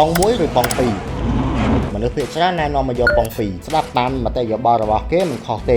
ปองมุ้ยหรือปองปีมันนึกเพียงแค่แน่นอนมาโยปองปีสลับตามมาแต่โยบอระบาเกมันคอเต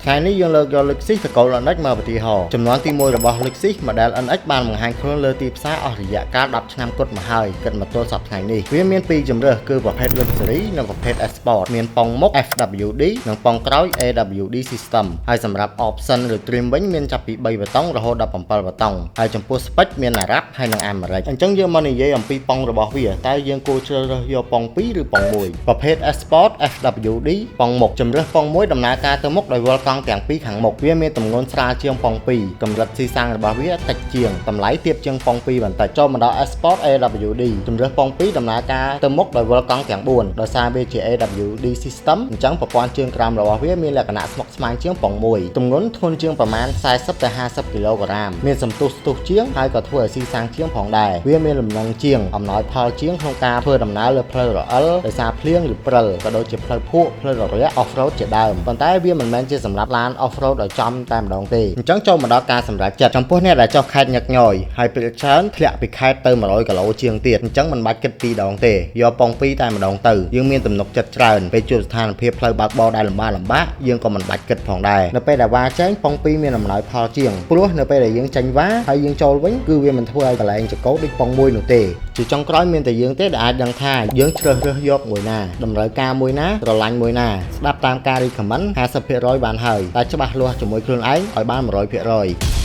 ไงนี่ยังเลิกยอลึกซิสกอลนักมาปฏิหารจำนวนที่มวยระบาลึกซิมาได้อันเอ็กบานมังหันครเลือตีซ่าอริยะการดับชนำกดมาให้กันมาตัวสับไงนี่เวียนเมียนปีจำเรือคือประเภทลักชัวรี่និងประเภทเอสปอร์ตเมียนปองมก FWD និងปองក្រោយ AWD System ហើយសម្រាប់ option ឬ trim វិញមានចាប់ពី3បតង់រហូតដល់7បតង់ហើយចំពោះ spec មានអារ៉ាប់ហើយនិងអាមេរិកអញ្ចឹងយើងមកនិយាយអំពីប៉ងរបស់វាតើយើងគួរជ្រើសរើសយកប៉ង2ឬប៉ង1ប្រភេទ Sport FWD ប៉ងមុខជំរើសប៉ង1ដំណើរការទៅមុខដោយវល់កង់ទាំងពីរខាងមុខវាមានទម្ងន់ស្រាលជាងប៉ង2កម្រិតស៊ីសាំងរបស់វាតិចជាងតម្លៃទាបជាងប៉ង2បន្តិចចូលមកដល់ Sport AWD ជំរើសប៉ង2ដំណើរការទៅមុខដោយវល់កង់ទាំង4ដោយសារវាជា AWD System អញ្ចឹងប្រព័ន្ធជើងក្រោមរបស់វាមានលក្ខណៈស្មុគស្មាញជាងប៉ង1ទម្ងន់ធ្ងន់ជាងប្រមាណ40ទៅ50គីឡូក្រាមមានសន្ទុះស្ទុះជាងហើយក៏ធ្វើឲ្យស៊ីសាំងជាងផងដែរវាមានលំនឹងជាងអំណោយផលជាងក្នុងការធ្វើដំណើរលើផ្លូវរអិលដោយសារភ្លៀងឬព្រិលក៏ដូចជាផ្លូវភក់ផ្លូវរលាក់ off road ជាដើមប៉ុន្តែវាមិនមែនជាសម្រាប់ឡាន off road ឲ្យចំតែម្ដងទេអញ្ចឹងចូលមកដល់ការសម្រេចចិត្តចំពោះអ្នកដែលចុះខេត្តញឹកញយហើយពេលច្រើនធ្លាក់ពីខេត្តទៅ100គីឡូជាងទៀតអញ្ចឹងមិនបាច់គិត2ដងទេយកប៉ង2តែម្ដងទៅយើងមានទំនុកចិត្តច្រើនពេលជួបស្ថានភាពផ្លូវបើកបរដែលលំបាកយើងក៏មិនបាច់គិតផងដែរនៅពេលដែលវ៉ាចេញប៉ង2មានអំណោយផលជាងព្រោះនៅពេលដែលយើងចេញវ៉ាហើយយើងចូលវិញគឺវាមិនធ្វើឲ្យកន្លែងចកោដូចប៉ង1នោះទេជាចុងក្រោយមានតែយើងទេដែលអាចដឹងថាយើងជ្រើសរើសយកមួយណាតម្រូវការមួយណាស្រឡាញ់មួយណាស្ដាប់តាមការ recommend 50% បានហើយតែច្បាស់លាស់ជាមួយខ្លួនឯងឲ្យបាន 100%